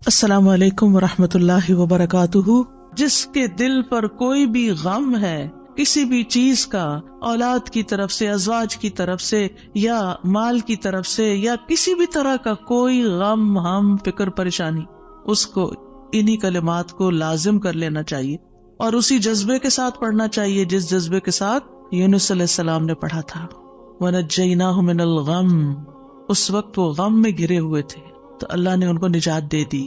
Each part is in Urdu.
السلام علیکم ورحمۃ اللہ وبرکاتہ۔ جس کے دل پر کوئی بھی غم ہے کسی بھی چیز کا، اولاد کی طرف سے، ازواج کی طرف سے، یا مال کی طرف سے، یا کسی بھی طرح کا کوئی غم، ہم، فکر، پریشانی، اس کو انہی کلمات کو لازم کر لینا چاہیے اور اسی جذبے کے ساتھ پڑھنا چاہیے جس جذبے کے ساتھ یونس علیہ السلام نے پڑھا تھا۔ وَنَجَّيْنَاهُ مِنَ الْغَمِّ، اس وقت وہ غم میں گھرے ہوئے تھے تو اللہ نے ان کو نجات دے دی۔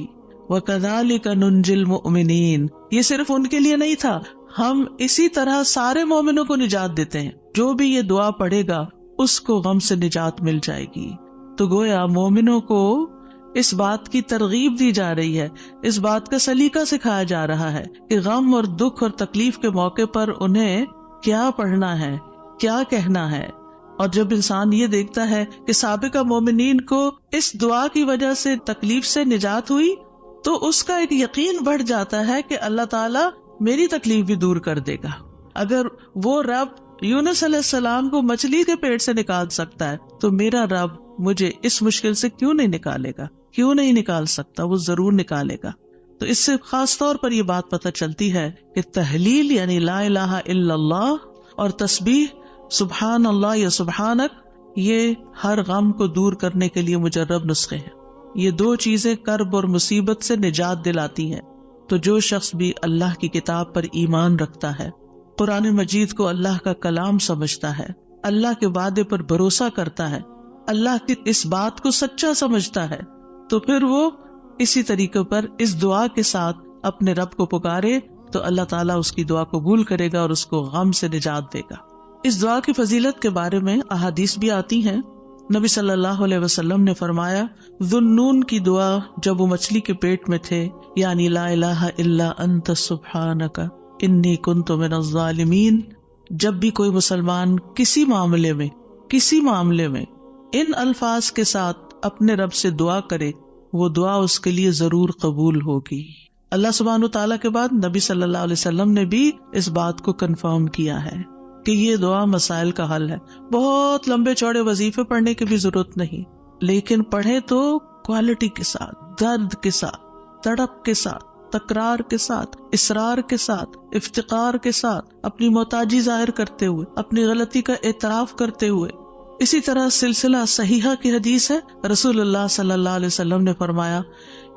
وَكَذَلِكَ نُنْجِي الْمُؤْمِنِينَ، یہ صرف ان کے لیے نہیں تھا، ہم اسی طرح سارے مومنوں کو نجات دیتے ہیں۔ جو بھی یہ دعا پڑھے گا اس کو غم سے نجات مل جائے گی۔ تو گویا مومنوں کو اس بات کی ترغیب دی جا رہی ہے، اس بات کا سلیقہ سکھایا جا رہا ہے کہ غم اور دکھ اور تکلیف کے موقع پر انہیں کیا پڑھنا ہے، کیا کہنا ہے۔ اور جب انسان یہ دیکھتا ہے کہ سابقہ مومنین کو اس دعا کی وجہ سے تکلیف سے نجات ہوئی تو اس کا ایک یقین بڑھ جاتا ہے کہ اللہ تعالیٰ میری تکلیف بھی دور کر دے گا۔ اگر وہ رب یونس علیہ السلام کو مچھلی کے پیٹ سے نکال سکتا ہے تو میرا رب مجھے اس مشکل سے کیوں نہیں نکالے گا، کیوں نہیں نکال سکتا، وہ ضرور نکالے گا۔ تو اس سے خاص طور پر یہ بات پتہ چلتی ہے کہ تحلیل یعنی لا الہ الا اللہ اور تسبیح سبحان اللہ یا سبحانک، یہ ہر غم کو دور کرنے کے لیے مجرب نسخے ہیں۔ یہ دو چیزیں کرب اور مصیبت سے نجات دلاتی ہیں۔ تو جو شخص بھی اللہ کی کتاب پر ایمان رکھتا ہے، قرآن مجید کو اللہ کا کلام سمجھتا ہے، اللہ کے وعدے پر بھروسہ کرتا ہے، اللہ کی اس بات کو سچا سمجھتا ہے، تو پھر وہ اسی طریقے پر اس دعا کے ساتھ اپنے رب کو پکارے تو اللہ تعالیٰ اس کی دعا قبول کرے گا اور اس کو غم سے نجات دے گا۔ اس دعا کی فضیلت کے بارے میں احادیث بھی آتی ہیں۔ نبی صلی اللہ علیہ وسلم نے فرمایا، ذُنُّون کی دعا جب وہ مچھلی کے پیٹ میں تھے، یعنی لا الہ الا انت سبحانک انی کنت من الظالمین، جب بھی کوئی مسلمان کسی معاملے میں ان الفاظ کے ساتھ اپنے رب سے دعا کرے، وہ دعا اس کے لیے ضرور قبول ہوگی۔ اللہ سبحانہ وتعالیٰ کے بعد نبی صلی اللہ علیہ وسلم نے بھی اس بات کو کنفرم کیا ہے کہ یہ دعا مسائل کا حل ہے۔ بہت لمبے چوڑے وظیفے پڑھنے کی بھی ضرورت نہیں، لیکن پڑھے تو کوالٹی کے ساتھ، درد کے ساتھ، تڑپ کے ساتھ، تکرار کے ساتھ، اصرار کے ساتھ، افتقار کے ساتھ، اپنی محتاجی ظاہر کرتے ہوئے، اپنی غلطی کا اعتراف کرتے ہوئے۔ اسی طرح سلسلہ صحیحہ کی حدیث ہے، رسول اللہ صلی اللہ علیہ وسلم نے فرمایا،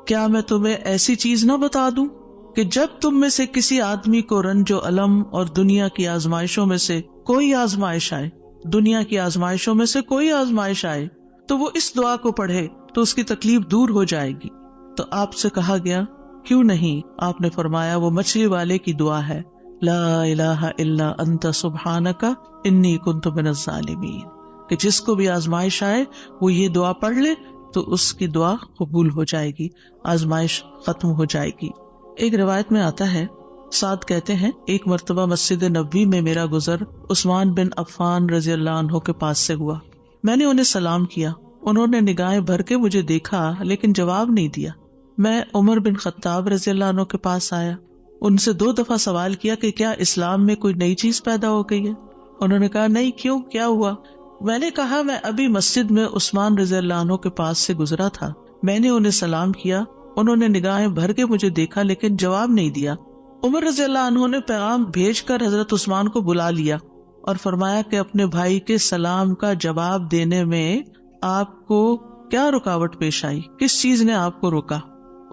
کیا میں تمہیں ایسی چیز نہ بتا دوں کہ جب تم میں سے کسی آدمی کو رنج و الم اور دنیا کی آزمائشوں میں سے کوئی آزمائش آئے تو وہ اس دعا کو پڑھے تو اس کی تکلیف دور ہو جائے گی۔ تو آپ سے کہا گیا کیوں نہیں؟ آپ نے فرمایا وہ مچھلی والے کی دعا ہے، لا الہ الا انت سبحانک انی کنت من الظالمین، کہ جس کو بھی آزمائش آئے وہ یہ دعا پڑھ لے تو اس کی دعا قبول ہو جائے گی، آزمائش ختم ہو جائے گی۔ ایک روایت میں آتا ہے، سعد کہتے ہیں، ایک مرتبہ مسجد نبوی میں میرا گزر عثمان بن عفان رضی اللہ عنہ کے پاس سے ہوا۔ میں نے انہیں سلام کیا، انہوں نے نگاہیں بھر کے مجھے دیکھا لیکن جواب نہیں دیا۔ میں عمر بن خطاب رضی اللہ عنہ کے پاس آیا، ان سے 2 دفعہ سوال کیا کہ کیا اسلام میں کوئی نئی چیز پیدا ہو گئی ہے؟ انہوں نے کہا نہیں، کیوں، کیا ہوا؟ میں نے کہا میں ابھی مسجد میں عثمان رضی اللہ عنہ کے پاس سے گزرا تھا، میں نے انہیں سلام کیا، انہوں نے نگاہیں بھر کے مجھے دیکھا لیکن جواب نہیں دیا۔ عمر رضی اللہ عنہ نے پیغام بھیج کر حضرت عثمان کو بلا لیا اور فرمایا کہ اپنے بھائی کے سلام کا جواب دینے میں آپ کو کیا رکاوٹ پیش آئی، کس چیز نے آپ کو روکا؟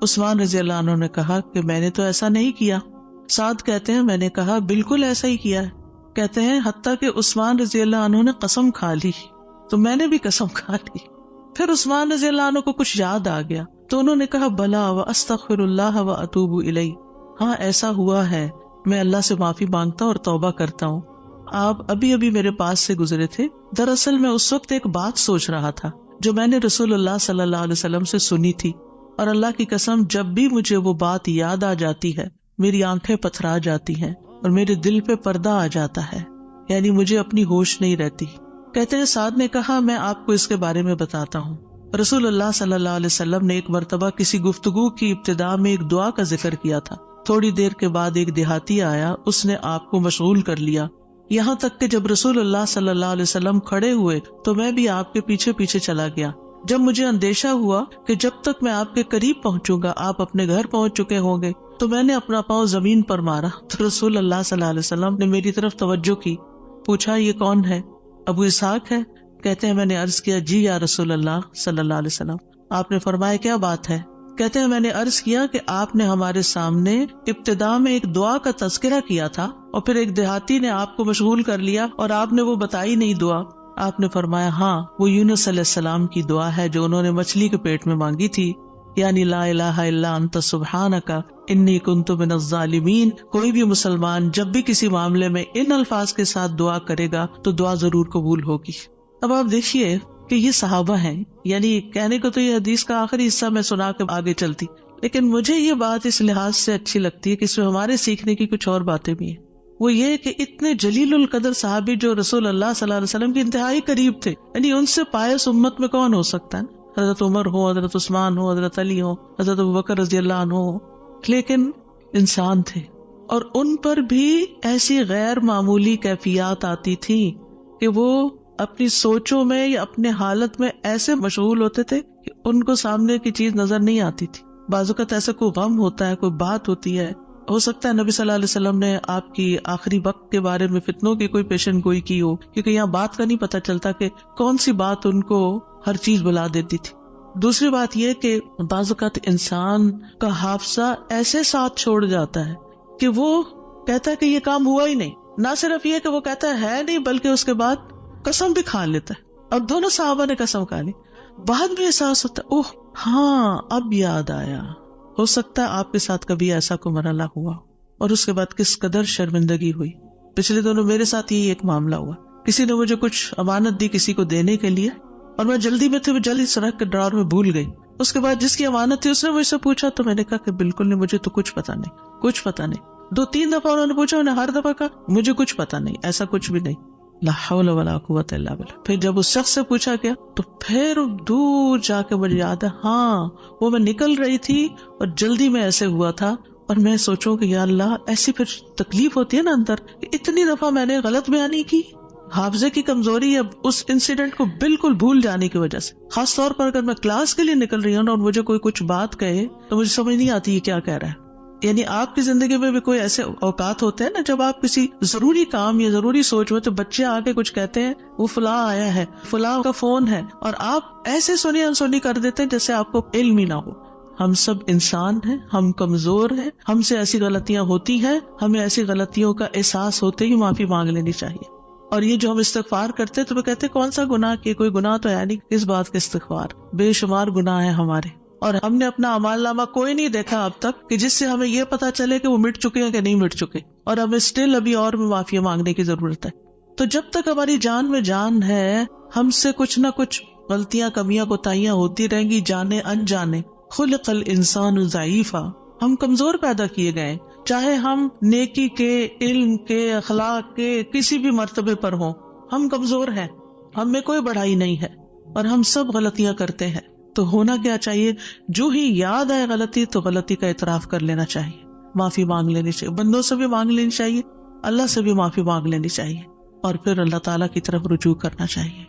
عثمان رضی اللہ عنہ نے کہا کہ میں نے تو ایسا نہیں کیا۔ سعد کہتے ہیں میں نے کہا بالکل ایسا ہی کیا ہے۔ کہتے ہیں حتیٰ کہ عثمان رضی اللہ عنہ نے قسم کھا لی تو میں نے بھی قسم کھا لی۔ پھر عثمان رضی اللہ عنہ کو کچھ یاد آ گیا تو انہوں نے کہا بلا واستغفر اللہ واتوب الیہ، ہاں ایسا ہوا ہے، میں اللہ سے معافی مانگتا ہوں اور توبہ کرتا ہوں۔ آپ ابھی میرے پاس سے گزرے تھے، دراصل میں اس وقت ایک بات سوچ رہا تھا جو میں نے رسول اللہ صلی اللہ علیہ وسلم سے سنی تھی، اور اللہ کی قسم جب بھی مجھے وہ بات یاد آ جاتی ہے میری آنکھیں پتھرا جاتی ہیں اور میرے دل پہ پردہ آ جاتا ہے، یعنی مجھے اپنی ہوش نہیں رہتی۔ کہتے ہیں سعد نے کہا میں آپ کو اس کے بارے میں بتاتا ہوں۔ رسول اللہ صلی اللہ علیہ وسلم نے ایک مرتبہ کسی گفتگو کی ابتدا میں ایک دعا کا ذکر کیا تھا۔ تھوڑی دیر کے بعد ایک دیہاتی آیا، اس نے آپ کو مشغول کر لیا، یہاں تک کہ جب رسول اللہ صلی اللہ علیہ وسلم کھڑے ہوئے تو میں بھی آپ کے پیچھے پیچھے چلا گیا۔ جب مجھے اندیشہ ہوا کہ جب تک میں آپ کے قریب پہنچوں گا آپ اپنے گھر پہنچ چکے ہوں گے تو میں نے اپنا پاؤں زمین پر مارا تو رسول اللہ صلی اللہ علیہ وسلم نے میری طرف توجہ کی. پوچھا یہ کون ہے؟ ابو اسحاق ہے. کہتے ہیں میں نے عرض کیا جی یا رسول اللہ صلی اللہ علیہ وسلم. آپ نے فرمایا کیا بات ہے؟ کہتے ہیں میں نے عرض کیا کہ آپ نے ہمارے سامنے ابتدا میں ایک دعا کا تذکرہ کیا تھا اور پھر ایک دیہاتی نے آپ کو مشغول کر لیا اور آپ نے وہ بتائی نہیں دعا. آپ نے فرمایا ہاں وہ یونس علیہ السلام کی دعا ہے جو انہوں نے مچھلی کے پیٹ میں مانگی تھی, یعنی لا الہ الا انت سبحانک انی کنت من الظالمین. کوئی بھی مسلمان جب بھی کسی معاملے میں ان الفاظ کے ساتھ دعا کرے گا تو دعا ضرور قبول ہوگی. اب آپ دیکھیے کہ یہ صحابہ ہیں, یعنی کہنے کو تو یہ حدیث کا آخری حصہ میں سنا کے آگے چلتی, لیکن مجھے یہ بات اس لحاظ سے اچھی لگتی ہے کہ اس میں ہمارے سیکھنے کی کچھ اور باتیں بھی ہیں. وہ یہ کہ اتنے جلیل القدر صحابی جو رسول اللہ صلی اللہ علیہ وسلم کے انتہائی قریب تھے, یعنی ان سے پائس امت میں کون ہو سکتا ہے؟ حضرت عمر ہو, حضرت عثمان ہو, حضرت علی ہو, حضرت ابوبکر رضی اللہ عنہ ہو, لیکن انسان تھے اور ان پر بھی ایسی غیر معمولی کیفیات آتی تھی کہ وہ اپنی سوچوں میں یا اپنے حالت میں ایسے مشغول ہوتے تھے کہ ان کو سامنے کی چیز نظر نہیں آتی تھی. بعض اوقات ایسا کوئی غم ہوتا ہے, کوئی بات ہوتی ہے, ہو سکتا ہے نبی صلی اللہ علیہ وسلم نے آپ کی آخری وقت کے بارے میں فتنوں کی کوئی پیشن گوئی کی ہو, کیونکہ یہاں بات کا نہیں پتہ چلتا کہ کون سی بات ان کو ہر چیز بلا دیتی تھی. دوسری بات یہ کہ بعض اوقات انسان کا حافظہ ایسے ساتھ چھوڑ جاتا ہے کہ وہ کہتا ہے کہ یہ کام ہوا ہی نہیں. نہ صرف یہ کہ وہ کہتا ہے نہیں, بلکہ اس کے بعد قسم بھی کھا لیتا ہے. اور دونوں صحابہ نے قسم کھا لی, بعد میں احساس ہوتا ہے اوہ ہاں اب یاد آیا. ہو سکتا ہے آپ کے ساتھ کبھی ایسا کوئی مرحلہ ہوا اور اس کے بعد کس قدر شرمندگی ہوئی. پچھلے دنوں میرے ساتھ یہی ایک معاملہ ہوا. کسی نے مجھے کچھ امانت دی کسی کو دینے کے لیے اور میں جلدی میں تھی, وہ جلدی سڑک کے ڈرار میں بھول گئی. اس کے بعد جس کی امانت تھی اس نے مجھ سے پوچھا تو میں نے کہا کہ بالکل نہیں, مجھے تو کچھ پتا نہیں, کچھ پتا نہیں. 2-3 دفعہ انہوں نے پوچھا, انہوں نے ہر دفعہ کہا مجھے کچھ پتا نہیں, ایسا کچھ بھی نہیں. لا حول ولا قوت الا باللہ. پھر جب اس شخص سے پوچھا گیا تو پھر دور جا کے مجھے یاد ہے, ہاں وہ میں نکل رہی تھی اور جلدی میں ایسے ہوا تھا. اور میں سوچوں کہ یا اللہ ایسی پھر تکلیف ہوتی ہے نا اندر, اتنی دفعہ میں نے غلط بیانی کی. حافظے کی کمزوری اب اس انسیڈنٹ کو بالکل بھول جانے کی وجہ سے. خاص طور پر اگر میں کلاس کے لیے نکل رہی ہوں اور مجھے کوئی کچھ بات کہے تو مجھے سمجھ نہیں آتی یہ کیا کہہ رہا ہے. یعنی آپ کی زندگی میں بھی کوئی ایسے اوقات ہوتے ہیں نا جب آپ کسی ضروری کام یا ضروری سوچ میں, تو بچے آ کے کچھ کہتے ہیں وہ فلاں آیا ہے, فلاں کا فون ہے, اور آپ ایسے سنی انسنی کر دیتے ہیں جیسے آپ کو علم ہی نہ ہو. ہم سب انسان ہیں, ہم کمزور ہیں, ہم سے ایسی غلطیاں ہوتی ہیں, ہمیں ایسی غلطیوں کا احساس ہوتے ہی معافی مانگ لینی چاہیے. اور یہ جو ہم استغفار کرتے تو وہ کہتے ہیں کون سا گناہ کیا, کوئی گناہ تو ہے نہیں, اس بات کا استغفار. بے شمار گناہ ہیں ہمارے, اور ہم نے اپنا اعمال نامہ کوئی نہیں دیکھا اب تک کہ جس سے ہمیں یہ پتا چلے کہ وہ مٹ چکے ہیں کہ نہیں مٹ چکے, اور ہمیں اسٹل ابھی اور بھی معافی مانگنے کی ضرورت ہے. تو جب تک ہماری جان میں جان ہے ہم سے کچھ نہ کچھ غلطیاں کمیاں کوتاہیاں ہوتی رہیں گی, جانے انجانے. خلق الانسان ضعیفا, ہم کمزور پیدا کیے گئے, چاہے ہم نیکی کے, علم کے, اخلاق کے کسی بھی مرتبے پر ہوں, ہم کمزور ہیں, ہم میں کوئی بڑائی نہیں ہے اور ہم سب غلطیاں کرتے ہیں. تو ہونا کیا چاہیے, جو ہی یاد آئے غلطی تو غلطی کا اعتراف کر لینا چاہیے, معافی مانگ لینی چاہیے, بندوں سے بھی مانگ لینی چاہیے, اللہ سے بھی معافی مانگ لینی چاہیے, اور پھر اللہ تعالیٰ کی طرف رجوع کرنا چاہیے.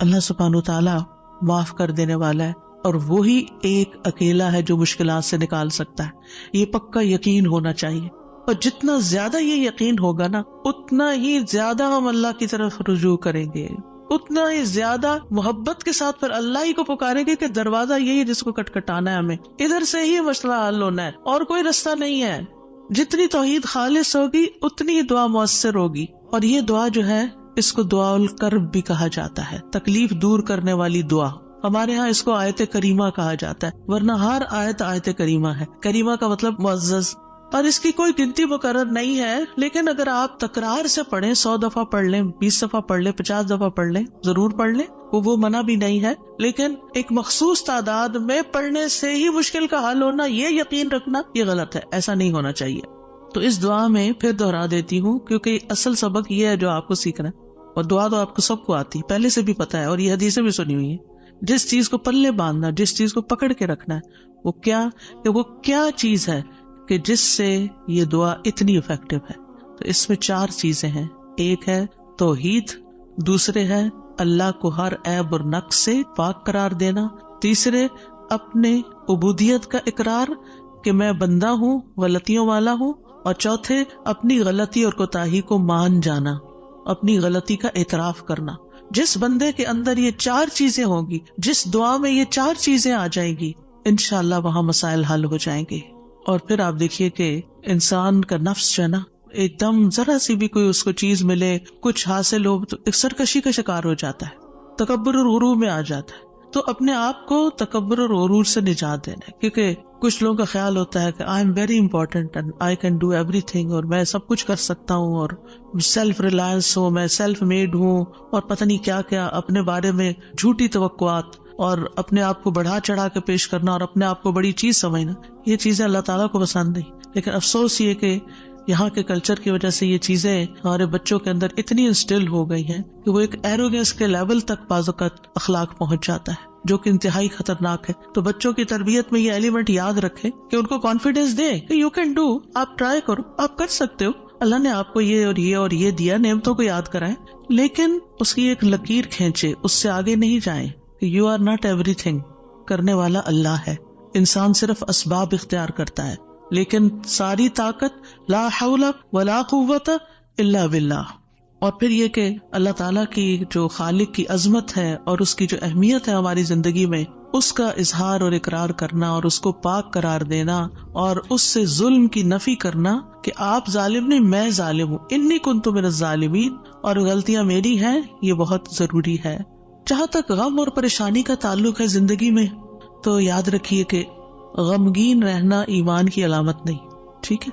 اللہ سبحانہ تعالیٰ معاف کر دینے والا ہے, اور وہی ایک اکیلا ہے جو مشکلات سے نکال سکتا ہے. یہ پکا یقین ہونا چاہیے, اور جتنا زیادہ یہ یقین ہوگا نا اتنا ہی زیادہ ہم اللہ کی طرف رجوع کریں گے, اتنا ہی زیادہ محبت کے ساتھ پھر اللہ ہی کو پکاریں گے کہ دروازہ یہی ہے جس کو کٹکھٹانا ہے, ہمیں ادھر سے ہی مسئلہ حل ہونا ہے اور کوئی رستہ نہیں ہے. جتنی توحید خالص ہوگی اتنی دعا مؤثر ہوگی. اور یہ دعا جو ہے اس کو دعا الکرب بھی کہا جاتا ہے, تکلیف دور کرنے والی دعا. ہمارے ہاں اس کو آیت کریمہ کہا جاتا ہے, ورنہ ہر آیت کریمہ ہے. کریمہ کا مطلب معزز, اور اس کی کوئی گنتی مقرر نہیں ہے, لیکن اگر آپ تکرار سے پڑھیں, 100 دفعہ پڑھ لیں, 20 دفعہ پڑھ لیں, 50 دفعہ پڑھ لیں, ضرور پڑھ لیں, وہ منع بھی نہیں ہے. لیکن ایک مخصوص تعداد میں پڑھنے سے ہی مشکل کا حل ہونا, یہ یقین رکھنا یہ غلط ہے, ایسا نہیں ہونا چاہیے. تو اس دعا میں پھر دہرا دیتی ہوں کیونکہ اصل سبق یہ ہے جو آپ کو سیکھنا ہے, اور دعا تو آپ کو سب کو آتی پہلے سے بھی پتا ہے, اور یہ حدیثیں بھی سنی ہوئی ہیں. جس چیز کو پلے باندھنا, جس چیز کو پکڑ کے رکھنا ہے, وہ کیا چیز ہے کہ جس سے یہ دعا اتنی افیکٹو ہے. تو اس میں 4 چیزیں ہیں. ایک ہے توحید, دوسرے ہے اللہ کو ہر عیب اور نقص سے پاک قرار دینا. تیسرے اپنے عبودیت کا اقرار کہ میں بندہ ہوں، غلطیوں والا ہوں. اور چوتھے اپنی غلطی اور کوتاہی کو مان جانا، اپنی غلطی کا اعتراف کرنا. جس بندے کے اندر یہ 4 چیزیں ہوں گی، جس دعا میں یہ 4 چیزیں آ جائیں گی، انشاءاللہ وہاں مسائل حل ہو جائیں گے. اور پھر آپ دیکھیے کہ انسان کا نفس جو ہے نا، ایک دم ذرا سی بھی کوئی اس کو چیز ملے، کچھ حاصل ہو تو ایک سرکشی کا شکار ہو جاتا ہے، تکبر اور غرور میں آ جاتا ہے. تو اپنے آپ کو تکبر اور غرور سے نجات دینا ہے، کیونکہ کچھ لوگوں کا خیال ہوتا ہے کہ I am very important and I can do every thing, اور میں سب کچھ کر سکتا ہوں، اور سیلف ریلائنس ہوں، میں سیلف میڈ ہوں، اور پتہ نہیں کیا کیا اپنے بارے میں جھوٹی توقعات اور اپنے آپ کو بڑھا چڑھا کے پیش کرنا اور اپنے آپ کو بڑی چیز سمجھنا. یہ چیزیں اللہ تعالیٰ کو پسند نہیں. لیکن افسوس یہ کہ یہاں کے کلچر کی وجہ سے یہ چیزیں ہمارے بچوں کے اندر اتنی انسٹل ہو گئی ہیں کہ وہ ایک ایروگنس کے لیول تک بعض اوقات اخلاق پہنچ جاتا ہے، جو کہ انتہائی خطرناک ہے. تو بچوں کی تربیت میں یہ ایلیمنٹ یاد رکھیں کہ ان کو کانفیڈینس دیں کہ یو کین ڈو، آپ ٹرائی کرو، آپ کر سکتے ہو، اللہ نے آپ کو یہ اور یہ اور یہ دیا، نعمتوں کو یاد کرائیں، لیکن اس کی ایک لکیر کھینچے، اس سے آگے نہیں جائیں. You are not everything, کرنے والا اللہ ہے. انسان صرف اسباب اختیار کرتا ہے، لیکن ساری طاقت لا حول ولا قوت الا باللہ. اور پھر یہ کہ اللہ تعالیٰ کی جو خالق کی عظمت ہے اور اس کی جو اہمیت ہے ہماری زندگی میں، اس کا اظہار اور اقرار کرنا اور اس کو پاک قرار دینا اور اس سے ظلم کی نفی کرنا کہ آپ ظالم نہیں، میں ظالم ہوں، انی کنت من الظالمین، اور غلطیاں میری ہیں، یہ بہت ضروری ہے. جہاں تک غم اور پریشانی کا تعلق ہے زندگی میں، تو یاد رکھیے کہ غمگین رہنا ایمان کی علامت نہیں. ٹھیک ہے،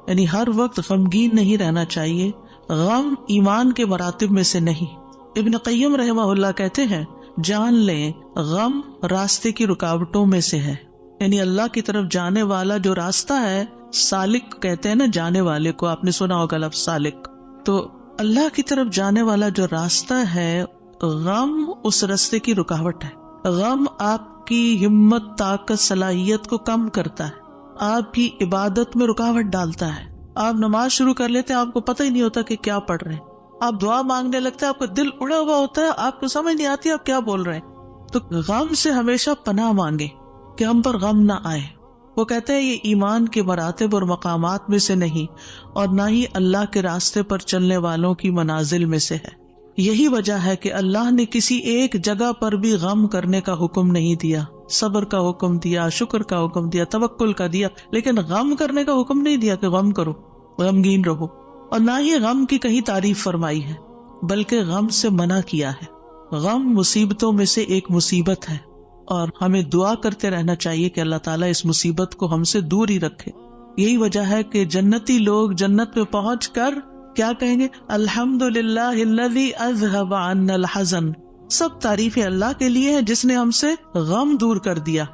یعنی ہر وقت غمگین نہیں رہنا چاہیے. غم ایمان کے مراتب میں سے نہیں. ابن قیم رحمہ اللہ کہتے ہیں، جان لیں غم راستے کی رکاوٹوں میں سے ہے. یعنی اللہ کی طرف جانے والا جو راستہ ہے، سالک کہتے ہیں نا جانے والے کو، آپ نے سنا ہوگا لفظ سالک. تو اللہ کی طرف جانے والا جو راستہ ہے، غم اس راستے کی رکاوٹ ہے. غم آپ کی ہمت، طاقت، صلاحیت کو کم کرتا ہے، آپ کی عبادت میں رکاوٹ ڈالتا ہے. آپ نماز شروع کر لیتے ہیں، آپ کو پتہ ہی نہیں ہوتا کہ کیا پڑھ رہے ہیں. آپ دعا مانگنے لگتے ہیں، آپ کا دل اڑا ہوا ہوتا ہے، آپ کو سمجھ نہیں آتی آپ کیا بول رہے ہیں. تو غم سے ہمیشہ پناہ مانگے کہ ہم پر غم نہ آئے. وہ کہتے ہیں یہ ایمان کے مراتب اور مقامات میں سے نہیں، اور نہ ہی اللہ کے راستے پر چلنے والوں کی منازل میں سے ہے. یہی وجہ ہے کہ اللہ نے کسی ایک جگہ پر بھی غم کرنے کا حکم نہیں دیا. صبر کا حکم دیا، شکر کا حکم دیا، توکل کا دیا، لیکن غم کرنے کا حکم نہیں دیا کہ غم کرو، غمگین رہو. اور نہ ہی غم کی کہیں تعریف فرمائی ہے، بلکہ غم سے منع کیا ہے. غم مصیبتوں میں سے ایک مصیبت ہے، اور ہمیں دعا کرتے رہنا چاہیے کہ اللہ تعالیٰ اس مصیبت کو ہم سے دور ہی رکھے. یہی وجہ ہے کہ جنتی لوگ جنت میں پہنچ کر کیا کہیں گے؟ الحمدللہ الذی اذہب عنا الحزن. سب تعریفیں اللہ کے لیے ہیں جس نے ہم سے غم دور کر دیا.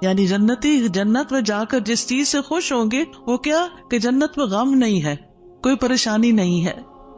یعنی جنتی جنت میں جا کر جس چیز سے خوش ہوں گے وہ کیا کہ جنت میں غم نہیں ہے، کوئی پریشانی نہیں ہے.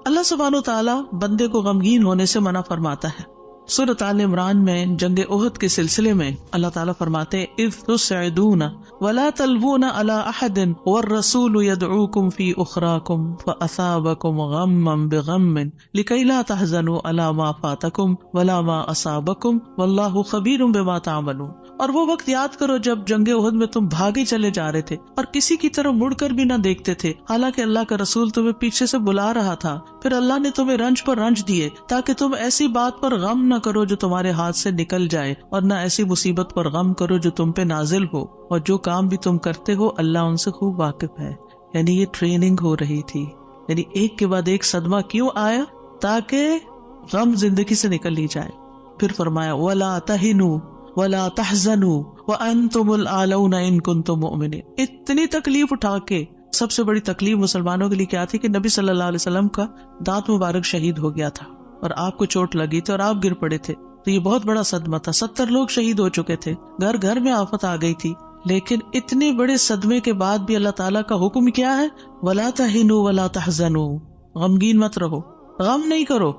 اللہ سبحانہ و تعالیٰ بندے کو غمگین ہونے سے منع فرماتا ہے. سورۃ آل عمران میں جنگ احد کے سلسلے میں اللہ تعالیٰ فرماتے اذ تسعدون ولا تلوون علی احد والرسول يدعوكم في اخراكم فاصابكم غما بغم لكي لا تحزنوا على ما فاتكم ولا ما اصابكم والله خبير بما تعملون. اور وہ وقت یاد کرو جب جنگ احد میں تم بھاگے چلے جا رہے تھے اور کسی کی طرف مڑ کر بھی نہ دیکھتے تھے، حالانکہ اللہ کا رسول تمہیں پیچھے سے بلا رہا تھا. پھر اللہ نے تمہیں رنج پر رنج دیے تاکہ تم ایسی بات پر غم نہ کرو جو تمہارے ہاتھ سے نکل جائے، اور نہ ایسی مصیبت پر غم کرو جو تم پہ نازل ہو. اور جو کام بھی تم کرتے ہو اللہ ان سے خوب واقف ہے. یعنی یہ ٹریننگ ہو رہی تھی. یعنی ایک کے بعد ایک صدمہ کیوں آیا؟ تاکہ غم زندگی سے نکل لی جائے. پھر فرمایا وَلَا تَهِنُوا وَلَا تَحْزَنُوا وَأَنْتُمُ الْأَعْلَوْنَ إِن كُنتُم مُؤْمِنِينَ. اتنی تکلیف اٹھا کے، سب سے بڑی تکلیف مسلمانوں کے لیے کیا تھی کہ نبی صلی اللہ علیہ وسلم کا دانت مبارک شہید ہو گیا تھا اور آپ کو چوٹ لگی تھی اور آپ گر پڑے تھے. تو یہ بہت بڑا صدمہ تھا. 70 لوگ شہید ہو چکے تھے، گھر گھر میں آفت آ گئی تھی. لیکن اتنے بڑے صدمے کے بعد بھی اللہ تعالیٰ کا حکم کیا ہے؟ وَلَا تَهِنُوا وَلَا تَحْزَنُوا. غمگین مت رہو، غم نہیں کرو.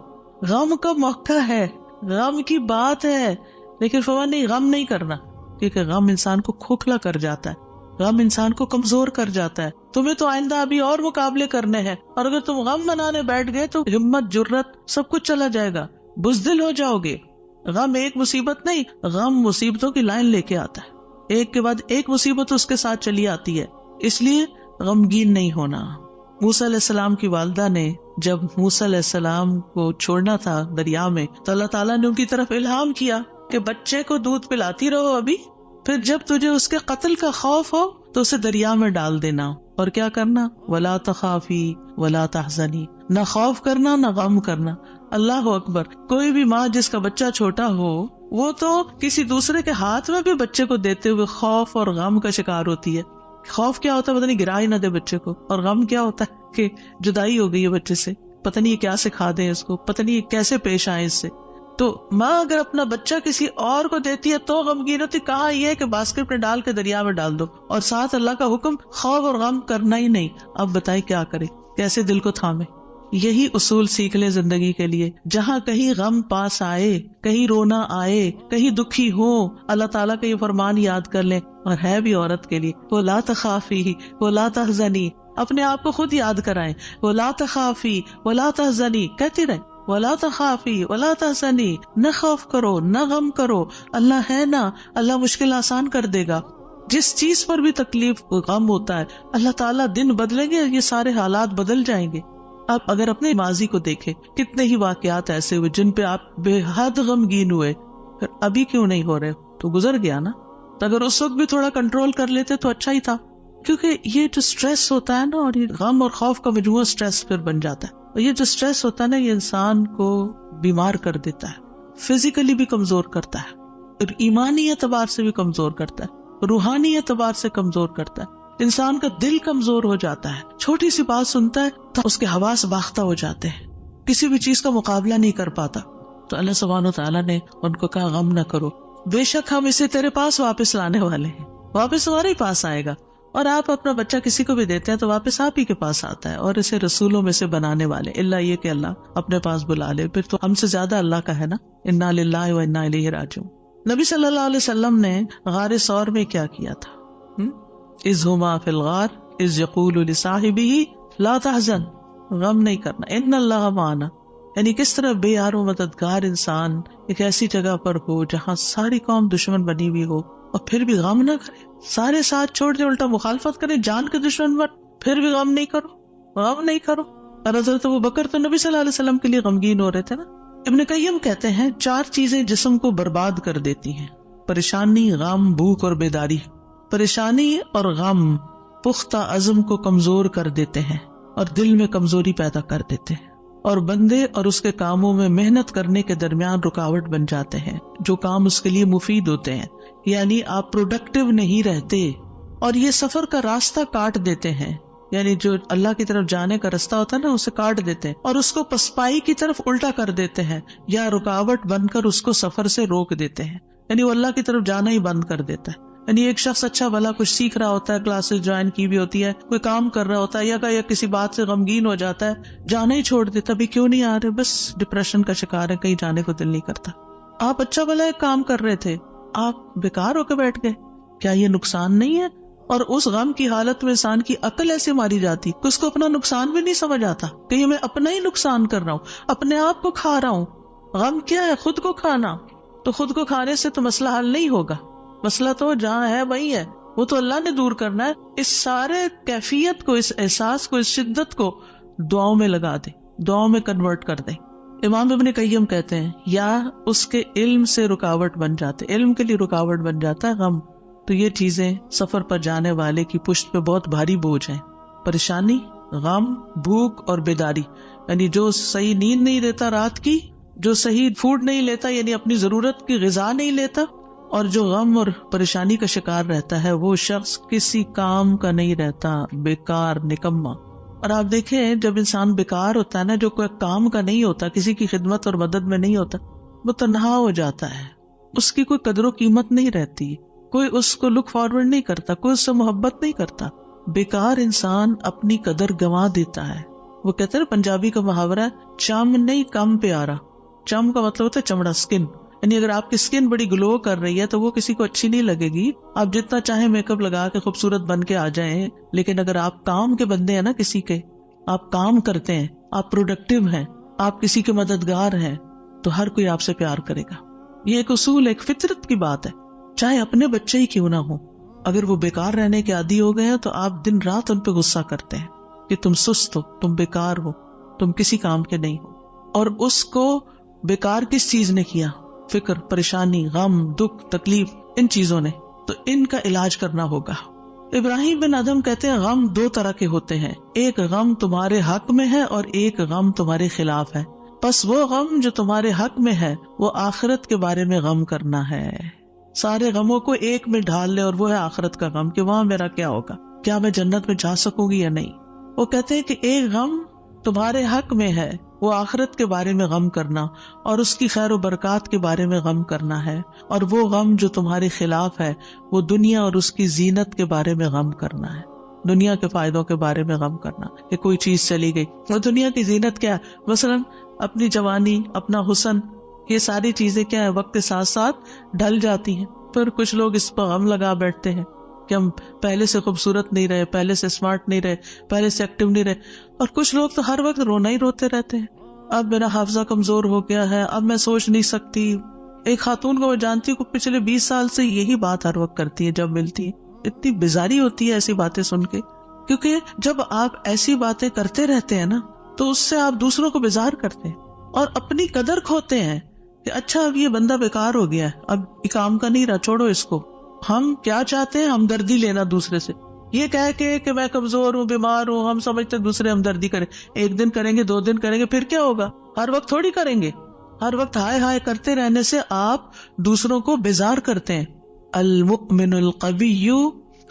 غم کا موقع ہے، غم کی بات ہے، لیکن فوراً نہیں، غم نہیں کرنا، کیونکہ غم انسان کو کھوکھلا کر جاتا ہے، غم انسان کو کمزور کر جاتا ہے. تمہیں تو آئندہ ابھی اور مقابلے کرنے ہیں، اور اگر تم غم منانے بیٹھ گئے تو ہمت، جرت سب کچھ چلا جائے گا. بزدل ہو جاؤ گے. غم ایک مصیبت نہیں، غم مصیبتوں کی لائن لے کے آتا ہے، ایک کے بعد ایک مصیبت اس کے ساتھ چلی آتی ہے، اس لیے غمگین نہیں ہونا. موسیٰ علیہ السلام کی والدہ نے جب موسیٰ علیہ السلام کو چھوڑنا تھا دریا میں تو اللہ تعالیٰ نے ان کی طرف الہام کیا کہ بچے کو دودھ پلاتی رہو ابھی، پھر جب تجھے اس کے قتل کا خوف ہو تو اسے دریا میں ڈال دینا. اور کیا کرنا؟ وَلَا تَخَافِي وَلَا تَحْزَنِي، نہ خوف کرنا نہ غم کرنا. اللہ اکبر. کوئی بھی ماں جس کا بچہ چھوٹا ہو وہ تو کسی دوسرے کے ہاتھ میں بھی بچے کو دیتے ہوئے خوف اور غم کا شکار ہوتی ہے. خوف کیا ہوتا ہے؟ پتہ نہیں گرا ہی نہ دے بچے کو، اور غم کیا ہوتا ہے کہ جدائی ہو گئی ہے بچے سے، پتہ نہیں یہ کیا سکھا دیں اس کو، پتہ نہیں یہ کیسے پیش آئے اس سے. تو ماں اگر اپنا بچہ کسی اور کو دیتی ہے تو غمگین ہوتی، کہاں یہ کہ باسکٹ میں ڈال کے دریا میں ڈال دو، اور ساتھ اللہ کا حکم خوف اور غم کرنا ہی نہیں. اب بتائیں کیا کرے، کیسے دل کو تھامے. یہی اصول سیکھ لیں زندگی کے لیے. جہاں کہیں غم پاس آئے، کہیں رونا آئے، کہیں دکھی ہو، اللہ تعالیٰ کا یہ فرمان یاد کر لیں. اور ہے بھی عورت کے لیے، وَلَا تَخَافِي وَلَا تَحْزَنِي، اپنے آپ کو خود یاد کرائیں. وَلَا تَخَافِي وَلَا تَحْزَنِي کہتی رہیں، وَلَا تَخَافِي وَلَا تَحْزَنِي، نہ خوف کرو نہ غم کرو، اللہ ہے نا، اللہ مشکل آسان کر دے گا. جس چیز پر بھی تکلیف غم ہوتا ہے اللہ تعالیٰ دن بدلیں گے، یہ سارے حالات بدل جائیں گے. آپ اگر اپنے ماضی کو دیکھیں، کتنے ہی واقعات ایسے ہوئے جن پہ آپ بے حد غمگین ہوئے، پھر ابھی کیوں نہیں ہو رہے؟ تو گزر گیا نا. تو اگر اس وقت بھی تھوڑا کنٹرول کر لیتے تو اچھا ہی تھا. کیونکہ یہ جو سٹریس ہوتا ہے نا، اور یہ غم اور خوف کا مجموعہ سٹریس پھر بن جاتا ہے. اور یہ جو سٹریس ہوتا ہے نا، یہ انسان کو بیمار کر دیتا ہے، فزیکلی بھی کمزور کرتا ہے، اور ایمانی اعتبار سے بھی کمزور کرتا ہے، روحانی اعتبار سے کمزور کرتا ہے. انسان کا دل کمزور ہو جاتا ہے، چھوٹی سی بات سنتا ہے تو اس کے حواس باختہ ہو جاتے ہیں، کسی بھی چیز کا مقابلہ نہیں کر پاتا. تو اللہ سبحانہ و تعالیٰ نے ان کو کہا غم نہ کرو، بے شک ہم اسے تیرے پاس واپس لانے والے ہیں، واپس ہمارے ہی پاس آئے گا. اور آپ اپنا بچہ کسی کو بھی دیتے ہیں تو واپس آپ ہی کے پاس آتا ہے، اور اسے رسولوں میں سے بنانے والے، اللہ یہ کہ اللہ اپنے پاس بلا لے، پھر تو ہم سے زیادہ اللہ کا ہے نا. انا للہ و انا الیہ راجعون. نبی صلی اللہ علیہ وسلم نے غار ثور میں کیا کیا تھا؟ اذ ہما فی الغار اذ یقول لصاحبہ لا تحزن، غم نہیں کرنا، ان اللہ معنا. یعنی کس طرح بے یار و مددگار انسان ایک ایسی جگہ پر ہو جہاں ساری قوم دشمن بنی ہوئی ہو اور پھر بھی غم نہ کرے، سارے ساتھ چھوڑ دے، الٹا مخالفت کرے، جان کے دشمن بن، پھر بھی غم نہیں کرو، غم نہیں کرو. اور حضرت ابوبکر تو نبی صلی اللہ علیہ وسلم کے لیے غمگین ہو رہے تھے نا. ابن قیم کہتے ہیں 4 چیزیں جسم کو برباد کر دیتی ہیں: پریشانی، غم، بھوک اور بیداری. پریشانی اور غم پختہ عزم کو کمزور کر دیتے ہیں اور دل میں کمزوری پیدا کر دیتے ہیں، اور بندے اور اس کے کاموں میں محنت کرنے کے درمیان رکاوٹ بن جاتے ہیں جو کام اس کے لیے مفید ہوتے ہیں. یعنی آپ پروڈکٹیو نہیں رہتے، اور یہ سفر کا راستہ کاٹ دیتے ہیں. یعنی جو اللہ کی طرف جانے کا راستہ ہوتا ہے نا، اسے کاٹ دیتے ہیں اور اس کو پسپائی کی طرف الٹا کر دیتے ہیں، یا رکاوٹ بن کر اس کو سفر سے روک دیتے ہیں. یعنی وہ اللہ کی طرف جانا ہی بند کر دیتا ہے. یعنی ایک شخص اچھا بھلا کچھ سیکھ رہا ہوتا ہے، کلاسز جوائن کی بھی ہوتی ہے، کوئی کام کر رہا ہوتا ہے، یا کسی بات سے غمگین ہو جاتا ہے، جانا ہی چھوڑ دیتا. ابھی کیوں نہیں آ رہے؟ بس ڈپریشن کا شکار ہے، کہیں جانے کو دل نہیں کرتا. آپ اچھا بھلا ایک کام کر رہے تھے، آپ بیکار ہو کے بیٹھ گئے، کیا یہ نقصان نہیں ہے؟ اور اس غم کی حالت میں انسان کی عقل ایسے ماری جاتی کہ اس کو اپنا نقصان بھی نہیں سمجھ آتا، کہ میں اپنا ہی نقصان کر رہا ہوں، اپنے آپ کو کھا رہا ہوں. غم کیا ہے؟ خود کو کھانا. تو خود کو کھانے سے تو مسئلہ حل نہیں ہوگا، مسئلہ تو جہاں ہے وہی ہے، وہ تو اللہ نے دور کرنا ہے. اس سارے کیفیت کو، اس احساس کو، اس شدت کو دعاؤں میں لگا دیں، دعاؤں میں کنورٹ کر دیں. امام ابن قیم کہتے ہیں یا اس کے علم سے رکاوٹ بن جاتے، علم کے لیے رکاوٹ بن جاتا ہے غم. تو یہ چیزیں سفر پر جانے والے کی پشت پہ بہت بھاری بوجھ ہیں. پریشانی، غم، بھوک اور بیداری. یعنی جو صحیح نیند نہیں لیتا رات کی، جو صحیح فوڈ نہیں لیتا، یعنی اپنی ضرورت کی غذا نہیں لیتا، اور جو غم اور پریشانی کا شکار رہتا ہے، وہ شخص کسی کام کا نہیں رہتا، بیکار، نکما. اور آپ دیکھیں جب انسان بیکار ہوتا ہے نا، جو کوئی کام کا نہیں ہوتا، کسی کی خدمت اور مدد میں نہیں ہوتا، وہ تنہا ہو جاتا ہے، اس کی کوئی قدر و قیمت نہیں رہتی، کوئی اس کو لک فارورڈ نہیں کرتا، کوئی اس سے محبت نہیں کرتا. بیکار انسان اپنی قدر گنوا دیتا ہے. وہ کہتے ہیں پنجابی کا محاورہ ہے، چم نہیں کم پیارا. چم کا مطلب ہوتا ہے چمڑا، اسکن. یعنی اگر آپ کی اسکن بڑی گلو کر رہی ہے تو وہ کسی کو اچھی نہیں لگے گی، آپ جتنا چاہیں میک اپ لگا کے خوبصورت بن کے آ جائیں، لیکن اگر آپ کام کے بندے ہیں نا، کسی کے آپ کام کرتے ہیں، آپ پروڈکٹیو ہیں، آپ کسی کے مددگار ہیں، تو ہر کوئی آپ سے پیار کرے گا. یہ ایک اصول، ایک فطرت کی بات ہے. چاہے اپنے بچے ہی کیوں نہ ہو، اگر وہ بیکار رہنے کے عادی ہو گئے ہیں تو آپ دن رات ان پہ غصہ کرتے ہیں کہ تم سست ہو، تم بیکار ہو، تم کسی کام کے نہیں ہو. اور اس کو بیکار کس چیز نے کیا؟ فکر، پریشانی، غم، دکھ، تکلیف، ان چیزوں نے. تو ان کا علاج کرنا ہوگا. ابراہیم بن ادہم کہتے ہیں غم دو طرح کے ہوتے ہیں، ایک غم تمہارے حق میں ہے اور ایک غم تمہارے خلاف ہے. بس وہ غم جو تمہارے حق میں ہے وہ آخرت کے بارے میں غم کرنا ہے. سارے غموں کو ایک میں ڈھال لے، اور وہ ہے آخرت کا غم کہ وہاں میرا کیا ہوگا، کیا میں جنت میں جا سکوں گی یا نہیں. وہ کہتے ہیں کہ ایک غم تمہارے حق میں ہے، وہ آخرت کے بارے میں غم کرنا اور اس کی خیر و برکات کے بارے میں غم کرنا ہے. اور وہ غم جو تمہارے خلاف ہے وہ دنیا اور اس کی زینت کے بارے میں غم کرنا ہے، دنیا کے فائدوں کے بارے میں غم کرنا کہ کوئی چیز چلی گئی. اور دنیا کی زینت کیا ہے؟ مثلاً اپنی جوانی، اپنا حسن، یہ ساری چیزیں کیا ہے وقت کے ساتھ ساتھ ڈھل جاتی ہیں. پھر کچھ لوگ اس پر غم لگا بیٹھتے ہیں کہ ہم پہلے سے خوبصورت نہیں رہے، پہلے سے اسمارٹ نہیں رہے، پہلے سے ایکٹیو نہیں رہے. اور کچھ لوگ تو ہر وقت رونا ہی روتے رہتے ہیں، اب میرا حافظہ کمزور ہو گیا ہے، اب میں سوچ نہیں سکتی. ایک خاتون کو میں جانتی ہوں، پچھلے 20 سال سے یہی بات ہر وقت کرتی ہے جب ملتی ہے. اتنی بیزاری ہوتی ہے ایسی باتیں سن کے، کیونکہ جب آپ ایسی باتیں کرتے رہتے ہیں نا تو اس سے آپ دوسروں کو بیزار کرتے ہیں اور اپنی قدر کھوتے ہیں کہ اچھا اب یہ بندہ بیکار ہو گیا ہے، اب یہ کام کا نہیں رہا، چھوڑو اس کو. ہم کیا چاہتے ہیں؟ ہمدردی لینا دوسرے سے. یہ کہہ کے کہ میں کمزور ہوں، بیمار ہوں، ہم سمجھتے دوسرے ہمدردی کریں. ایک دن کریں گے، 2 دن کریں گے، پھر کیا ہوگا؟ ہر وقت تھوڑی کریں گے. ہر وقت ہائے ہائے کرتے رہنے سے آپ دوسروں کو بیزار کرتے ہیں. المؤمن القوی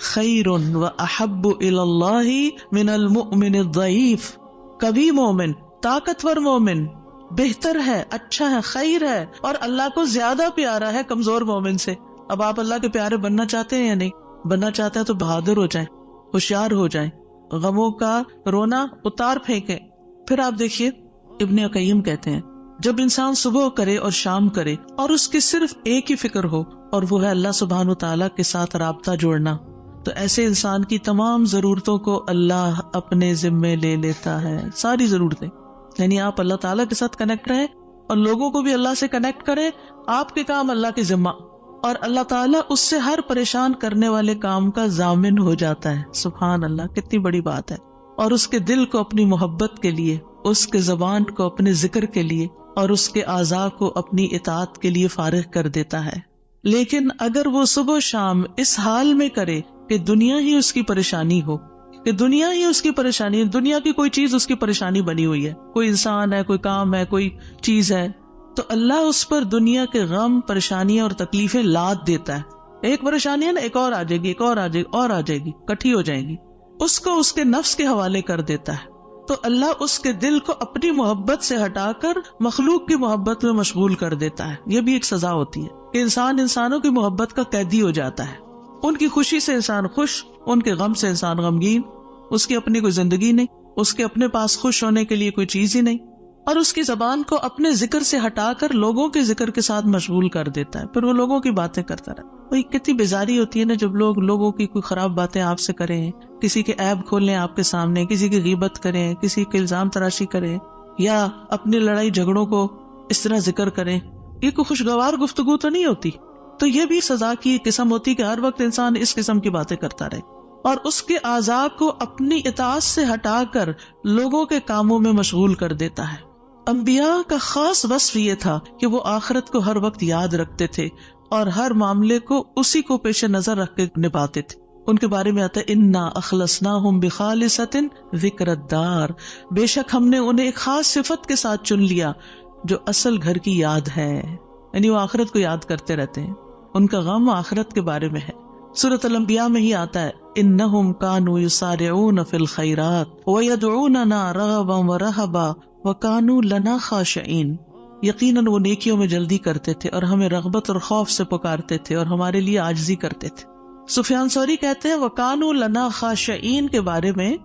خیر و احب الی اللہ من المؤمن الضعیف. قوی مومن، طاقتور مومن بہتر ہے، اچھا ہے، خیر ہے، اور اللہ کو زیادہ پیارا ہے کمزور مومن سے. اب آپ اللہ کے پیارے بننا چاہتے ہیں یا نہیں؟ بننا چاہتے ہیں تو بہادر ہو جائیں، ہوشیار ہو جائیں، غموں کا رونا اتار پھینکیں. پھر آپ دیکھیے ابن قیم کہتے ہیں جب انسان صبح کرے اور شام کرے اور اس کی صرف ایک ہی فکر ہو اور وہ ہے اللہ سبحانہ وتعالیٰ کے ساتھ رابطہ جوڑنا، تو ایسے انسان کی تمام ضرورتوں کو اللہ اپنے ذمے لے لیتا ہے. ساری ضرورتیں، یعنی آپ اللہ تعالیٰ کے ساتھ کنیکٹ رہیں اور لوگوں کو بھی اللہ سے کنیکٹ کریں. آپ کے کام اللہ کے ذمہ، اور اللہ تعالیٰ اس سے ہر پریشان کرنے والے کام کا ضامن ہو جاتا ہے. سبحان اللہ، کتنی بڑی بات ہے. اور اس کے دل کو اپنی محبت کے لیے، اس کے زبان کو اپنے ذکر کے لیے اور اس کے اعضاء کو اپنی اطاعت کے لیے فارغ کر دیتا ہے. لیکن اگر وہ صبح و شام اس حال میں کرے کہ دنیا ہی اس کی پریشانی ہو، کہ دنیا ہی اس کی پریشانی ہے، دنیا کی کوئی چیز اس کی پریشانی بنی ہوئی ہے، کوئی انسان ہے، کوئی کام ہے، کوئی چیز ہے، تو اللہ اس پر دنیا کے غم، پریشانیاں اور تکلیفیں لاد دیتا ہے. ایک پریشانی ہے نا، ایک اور آ جائے گی، ایک اور آ جائے گی، اور آ جائے گی، کٹھی ہو جائیں گی. اس کو اس کے نفس کے حوالے کر دیتا ہے. تو اللہ اس کے دل کو اپنی محبت سے ہٹا کر مخلوق کی محبت میں مشغول کر دیتا ہے. یہ بھی ایک سزا ہوتی ہے کہ انسان انسانوں کی محبت کا قیدی ہو جاتا ہے. ان کی خوشی سے انسان خوش، ان کے غم سے انسان غمگین. اس کی اپنی کوئی زندگی نہیں، اس کے اپنے پاس خوش ہونے کے لیے کوئی چیز ہی نہیں، اور اس کی زبان کو اپنے ذکر سے ہٹا کر لوگوں کے ذکر کے ساتھ مشغول کر دیتا ہے. پھر وہ لوگوں کی باتیں کرتا رہتا ہے. وہی کتنی بیزاری ہوتی ہے نا جب لوگوں کی کوئی خراب باتیں آپ سے کریں، کسی کے عیب کھولیں آپ کے سامنے، کسی کی غیبت کریں، کسی کے الزام تراشی کریں، یا اپنی لڑائی جھگڑوں کو اس طرح ذکر کریں. یہ کوئی خوشگوار گفتگو تو نہیں ہوتی. تو یہ بھی سزا کی قسم ہوتی کہ ہر وقت انسان اس قسم کی باتیں کرتا رہے اور اس کے اعضاء کو اپنی اطاعت سے ہٹا کر لوگوں کے کاموں میں مشغول کر دیتا ہے. انبیاء کا خاص وصف یہ تھا کہ وہ آخرت کو ہر وقت یاد رکھتے تھے اور ہر معاملے کو اسی کو پیش نظر رکھ کے نبھاتے تھے. ان کے بارے میں آتا ہے انا اخلصناہم بخالصۃ ذکر الدار، بے شک ہم نے انہیں ایک خاص صفت کے ساتھ چن لیا جو اصل گھر کی یاد ہے. یعنی وہ آخرت کو یاد کرتے رہتے ہیں، ان کا غم آخرت کے بارے میں ہے. سورۃ الانبیاء میں ہی آتا ہے انہم کانوا یسارعون فی الخیرات ویدعوننا رغبا ورہبا وکانوا لنا خاشعین. یقیناً وہ نیکیوں میں جلدی کرتے تھے اور ہمیں رغبت اور خوف سے پکارتے تھے اور ہمارے لیے عاجزی کرتے تھے. سفیان ثوری کہتے ہیں وکانوا لنا خاشعین کے بارے میں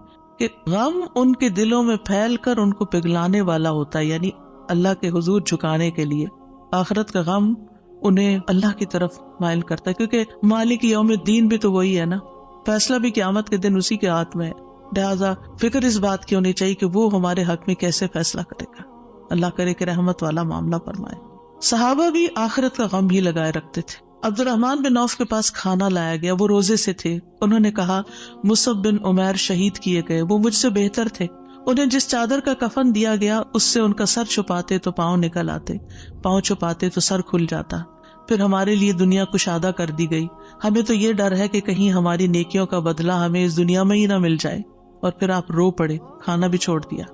کہ غم ان کے دلوں میں پھیل کر ان کو پگھلانے والا ہوتا ہے، یعنی اللہ کے حضور جھکانے کے لیے. آخرت کا غم انہیں اللہ کی طرف مائل کرتا ہے، کیونکہ مالک یوم الدین بھی تو وہی ہے نا، فیصلہ بھی قیامت کے دن اسی کے ہاتھ میں ہے. لہٰذا فکر اس بات کی ہونی چاہیے کہ وہ ہمارے حق میں کیسے فیصلہ کرے گا. اللہ کرے کہ رحمت والا معاملہ فرمائے۔ صحابہ بھی آخرت کا غم ہی لگائے رکھتے تھے۔ عبد الرحمن بن عوف کے پاس کھانا لایا گیا، وہ روزے سے تھے۔ انہوں نے کہا مصعب بن عمیر شہید کیے گئے، وہ مجھ سے بہتر تھے، انہیں جس چادر کا کفن دیا گیا اس سے ان کا سر چھپاتے تو پاؤں نکل آتے، پاؤں چھپاتے تو سر کھل جاتا۔ پھر ہمارے لیے دنیا کشادہ کر دی گئی، ہمیں تو یہ ڈر ہے کہ کہیں ہماری نیکیوں کا بدلہ ہمیں اس دنیا میں ہی نہ مل جائے۔ اور پھر آپ رو پڑے، کھانا بھی چھوڑ دیا۔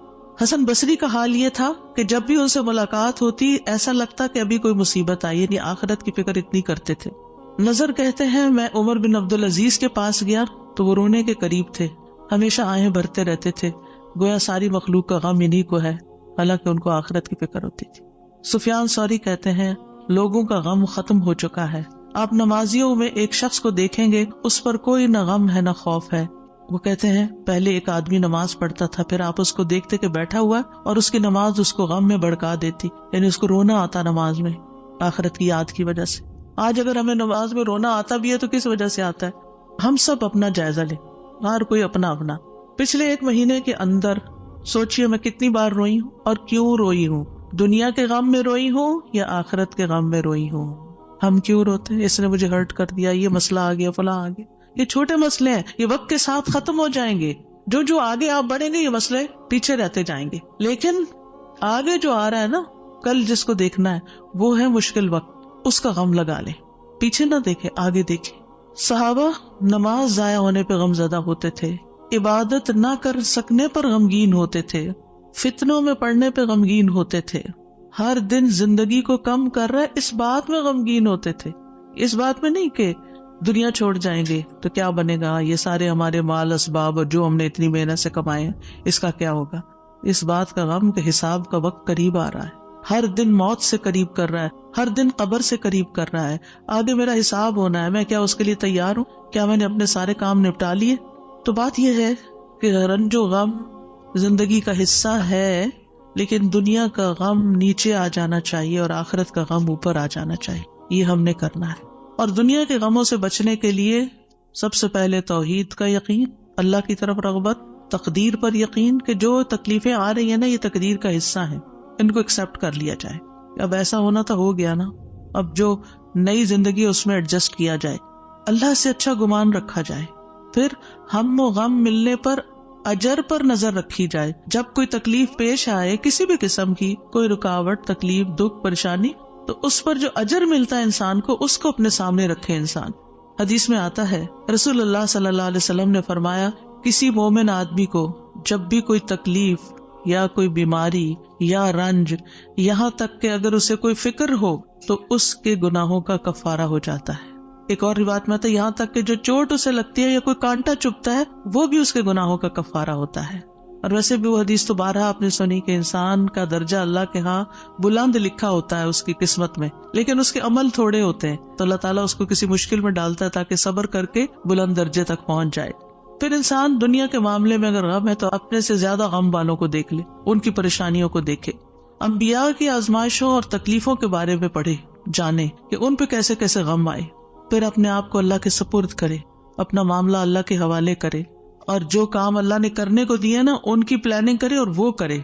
حسن بصری کا حال یہ تھا کہ جب بھی ان سے ملاقات ہوتی ایسا لگتا کہ ابھی کوئی مصیبت آئی، یعنی آخرت کی فکر اتنی کرتے تھے۔ نظر کہتے ہیں میں عمر بن عبدالعزیز کے پاس گیا تو وہ رونے کے قریب تھے، ہمیشہ آہیں بھرتے رہتے تھے، گویا ساری مخلوق کا غم انہی کو ہے، حالانکہ ان کو آخرت کی فکر ہوتی تھی۔ سفیان ثوری کہتے ہیں لوگوں کا غم ختم ہو چکا ہے، آپ نمازیوں میں ایک شخص کو دیکھیں گے اس پر کوئی نہ غم ہے نہ خوف ہے۔ وہ کہتے ہیں پہلے ایک آدمی نماز پڑھتا تھا، پھر آپ اس کو دیکھتے کہ بیٹھا ہوا اور اس کی نماز اس کو غم میں بھڑکا دیتی، یعنی اس کو رونا آتا نماز میں آخرت کی یاد کی وجہ سے۔ آج اگر ہمیں نماز میں رونا آتا بھی ہے تو کس وجہ سے آتا ہے؟ ہم سب اپنا جائزہ لیں، ہر کوئی اپنا اپنا۔ پچھلے ایک مہینے کے اندر سوچئے میں کتنی بار روئی ہوں اور کیوں روئی ہوں، دنیا کے غم میں روئی ہوں یا آخرت کے غم میں روئی ہوں۔ ہم کیوں روتے ہیں؟ اس نے مجھے ہرٹ کر دیا، یہ مسئلہ آ گیا، فلاں آ گیا۔ یہ چھوٹے مسئلے ہیں، یہ وقت کے ساتھ ختم ہو جائیں گے، جو آگے آپ بڑھیں گے یہ مسئلے پیچھے رہتے جائیں گے۔ لیکن آگے جو آ رہا ہے نا، کل جس کو دیکھنا ہے وہ ہے مشکل وقت، اس کا غم لگا لیں، پیچھے نہ دیکھیں آگے دیکھیں۔ صحابہ نماز ضائع ہونے پہ غم زدہ ہوتے تھے، عبادت نہ کر سکنے پر غمگین ہوتے تھے، فتنوں میں پڑنے پہ غمگین ہوتے تھے، ہر دن زندگی کو کم کر رہا ہے اس بات میں غمگین ہوتے تھے، اس بات میں نہیں کہ دنیا چھوڑ جائیں گے تو کیا بنے گا، یہ سارے ہمارے مال اسباب اور جو ہم نے اتنی محنت سے کمائے ہیں اس کا کیا ہوگا۔ اس بات کا غم کہ حساب کا وقت قریب آ رہا ہے، ہر دن موت سے قریب کر رہا ہے، ہر دن قبر سے قریب کر رہا ہے، آگے میرا حساب ہونا ہے، میں کیا اس کے لیے تیار ہوں؟ کیا میں نے اپنے سارے کام نپٹا لیے؟ تو بات یہ ہے کہ رنج و غم زندگی کا حصہ ہے، لیکن دنیا کا غم نیچے آ جانا چاہیے اور آخرت کا غم اوپر آ جانا چاہیے، یہ ہم نے کرنا ہے۔ اور دنیا کے غموں سے بچنے کے لیے سب سے پہلے توحید کا یقین، اللہ کی طرف رغبت، تقدیر پر یقین کہ جو تکلیفیں آ رہی ہیں نا یہ تقدیر کا حصہ ہیں، ان کو ایکسپٹ کر لیا جائے۔ اب ایسا ہونا تو ہو گیا نا، اب جو نئی زندگی اس میں ایڈجسٹ کیا جائے، اللہ سے اچھا گمان رکھا جائے، پھر ہم و غم ملنے پر اجر پر نظر رکھی جائے۔ جب کوئی تکلیف پیش آئے کسی بھی قسم کی، کوئی رکاوٹ، تکلیف، دکھ، پریشانی، تو اس پر جو اجر ملتا ہے انسان کو، اس کو اپنے سامنے رکھے انسان۔ حدیث میں آتا ہے رسول اللہ صلی اللہ علیہ وسلم نے فرمایا کسی مومن آدمی کو جب بھی کوئی تکلیف یا کوئی بیماری یا رنج، یہاں تک کہ اگر اسے کوئی فکر ہو تو اس کے گناہوں کا کفارہ ہو جاتا ہے۔ ایک اور روایت میں آتا ہے یہاں تک کہ جو چوٹ اسے لگتی ہے یا کوئی کانٹا چبھتا ہے وہ بھی اس کے گناہوں کا کفارہ ہوتا ہے۔ اور ویسے بھی وہ حدیث تو بارہا آپ نے سنی کہ انسان کا درجہ اللہ کے ہاں بلند لکھا ہوتا ہے اس کی قسمت میں، لیکن اس کے عمل تھوڑے ہوتے ہیں، تو اللہ تعالیٰ اس کو کسی مشکل میں ڈالتا ہے تاکہ صبر کر کے بلند درجے تک پہنچ جائے۔ پھر انسان دنیا کے معاملے میں اگر غم ہے تو اپنے سے زیادہ غم والوں کو دیکھ لے، ان کی پریشانیوں کو دیکھے، انبیاء کی آزمائشوں اور تکلیفوں کے بارے میں پڑھے، جانے کہ ان پہ کیسے کیسے غم آئے، پھر اپنے آپ کو اللہ کے سپرد کرے، اپنا معاملہ اللہ کے حوالے کرے، اور جو کام اللہ نے کرنے کو دیے نا ان کی پلاننگ کرے اور وہ کرے،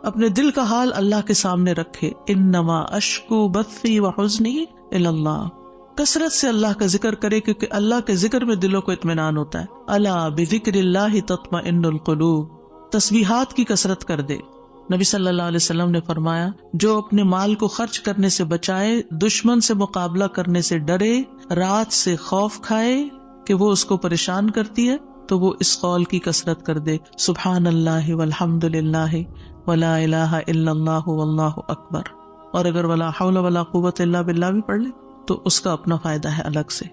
اپنے دل کا حال اللہ کے سامنے رکھے۔ انما اشکو بثی وحزنی الی اللہ، کثرت سے اللہ کا ذکر کرے کیونکہ اللہ کے ذکر میں دلوں کو اطمینان ہوتا ہے۔ الا بذکر اللہ تطمئن القلوب، تسبیحات کی کثرت کر دے۔ نبی صلی اللہ علیہ وسلم نے فرمایا جو اپنے مال کو خرچ کرنے سے بچائے، دشمن سے مقابلہ کرنے سے ڈرے، رات سے خوف کھائے کہ وہ اس کو پریشان کرتی ہے، تو وہ اس قول کی کثرت کر دے سبحان اللہ والحمد للہ ولا الہ الا اللہ واللہ اکبر، اور اگر ولا حول ولا قوت الا باللہ بھی پڑھ لے تو اس کا اپنا فائدہ ہے الگ سے۔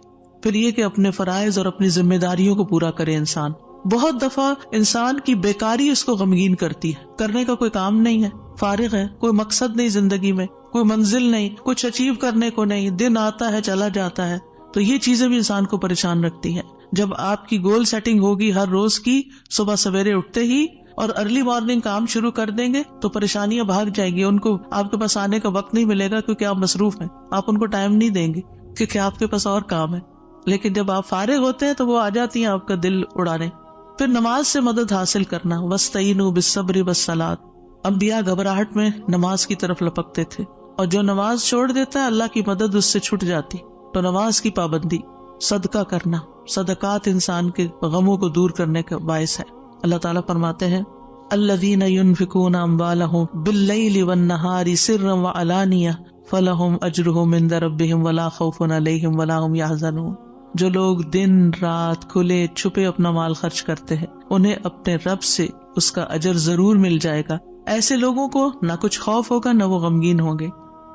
پھر یہ کہ اپنے فرائض اور اپنی ذمہ داریوں کو پورا کرے انسان۔ بہت دفعہ انسان کی بیکاری اس کو غمگین کرتی ہے، کرنے کا کوئی کام نہیں ہے، فارغ ہے، کوئی مقصد نہیں زندگی میں، کوئی منزل نہیں، کچھ اچیو کرنے کو نہیں، دن آتا ہے چلا جاتا ہے، تو یہ چیزیں بھی انسان کو پریشان رکھتی ہیں۔ جب آپ کی گول سیٹنگ ہوگی ہر روز کی، صبح سویرے اٹھتے ہی اور ارلی مارننگ کام شروع کر دیں گے تو پریشانیاں بھاگ جائیں گی، ان کو آپ کے پاس آنے کا وقت نہیں ملے گا کیونکہ آپ مصروف ہیں، آپ ان کو ٹائم نہیں دیں گے کیونکہ آپ کے پاس اور کام ہے۔ لیکن جب آپ فارغ ہوتے ہیں تو وہ آ جاتی ہیں آپ کا دل اڑانے۔ پھر نماز سے مدد حاصل کرنا، وَاسْتَعِینُوا بِالصَّبْرِ وَالصَّلَاةِ، انبیاء گھبراہٹ میں نماز کی طرف لپکتے تھے، اور جو نماز چھوڑ دیتا ہے اللہ کی مدد اس سے چھٹ جاتی. تو نماز کی پابندی، صدقہ کرنا، صدقات انسان کے غموں کو دور کرنے کا باعث ہے. اللہ تعالیٰ فرماتے ہیں الذین ينفقون اموالهم باللیل والنہار سرا وعلانیہ فلہم اجرہم عند ربہم ولا خوف علیہم ولا ہم یحزنون. جو لوگ دن رات کھلے چھپے اپنا مال خرچ کرتے ہیں انہیں اپنے رب سے اس کا اجر ضرور مل جائے گا. ایسے لوگوں کو نہ کچھ خوف ہوگا نہ وہ غمگین ہوں گے.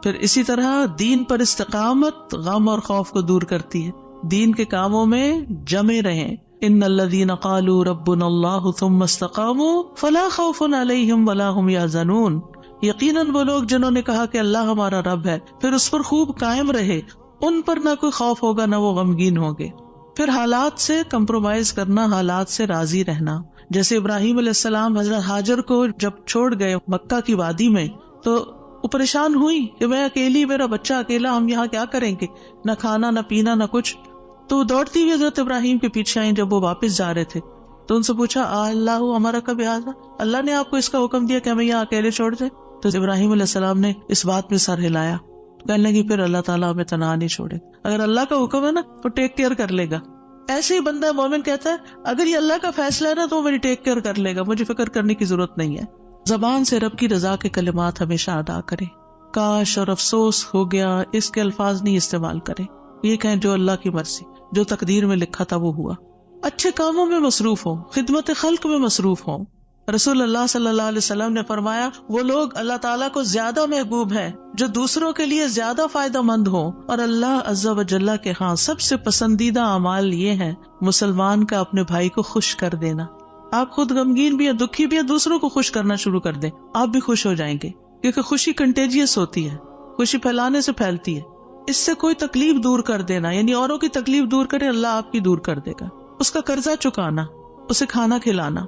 پھر اسی طرح دین پر استقامت غم اور خوف کو دور کرتی ہے. دین کے کاموں میں جمے رہیں. ان الذین قالوا ربنا اللہ ثم استقاموا فلا خوف علیہم ولا هم یحزنون. یقیناً وہ لوگ جنہوں نے کہا کہ اللہ ہمارا رب ہے پھر اس پر خوب قائم رہے، ان پر نہ کوئی خوف ہوگا نہ وہ غمگین ہوں گے. پھر حالات سے کمپرومائز کرنا، حالات سے راضی رہنا. جیسے ابراہیم علیہ السلام حضرت ہاجر کو جب چھوڑ گئے مکہ کی وادی میں تو وہ پریشان ہوئی کہ میں اکیلی، میرا بچہ اکیلا، ہم یہاں کیا کریں گے، نہ کھانا نہ پینا نہ کچھ. تو دوڑتی ہوئی حضرت ابراہیم کے پیچھے آئیں. جب وہ واپس جا رہے تھے تو ان سے پوچھا اللہ ہمارا کب یاد، اللہ نے آپ کو اس کا حکم دیا کہ ہمیں یہاں اکیلے چھوڑ دیں؟ تو ابراہیم علیہ السلام نے اس بات میں سر ہلایا، کہنے لگی پھر اللہ تعالیٰ ہمیں تنہا نہیں چھوڑے. اگر اللہ کا حکم ہے نا تو ٹیک کیئر کر لے گا. ایسے ہی بندہ مومن کہتا ہے اگر یہ اللہ کا فیصلہ ہے نا تو میری ٹیک کیئر کر لے گا، مجھے فکر کرنے کی ضرورت نہیں ہے. زبان سے رب کی رضا کے کلمات ہمیشہ ادا کرے. کاش اور افسوس ہو گیا اس کے الفاظ نہیں استعمال کرے. یہ کہیں جو اللہ کی مرضی، جو تقدیر میں لکھا تھا وہ ہوا. اچھے کاموں میں مصروف ہوں، خدمت خلق میں مصروف ہوں. رسول اللہ صلی اللہ علیہ وسلم نے فرمایا وہ لوگ اللہ تعالیٰ کو زیادہ محبوب ہیں جو دوسروں کے لیے زیادہ فائدہ مند ہوں، اور اللہ عز و جل کے ہاں سب سے پسندیدہ اعمال یہ ہیں مسلمان کا اپنے بھائی کو خوش کر دینا. آپ خود غمگین بھی ہیں، دکھی بھی ہیں، دوسروں کو خوش کرنا شروع کر دیں، آپ بھی خوش ہو جائیں گے. کیونکہ خوشی کنٹیجیس ہوتی ہے، خوشی پھیلانے سے پھیلتی ہے. اس سے کوئی تکلیف دور کر دینا، یعنی اوروں کی تکلیف دور کرے، اللہ آپ کی دور کر دے گا. اس کا قرضہ چکانا، اسے کھانا کھلانا،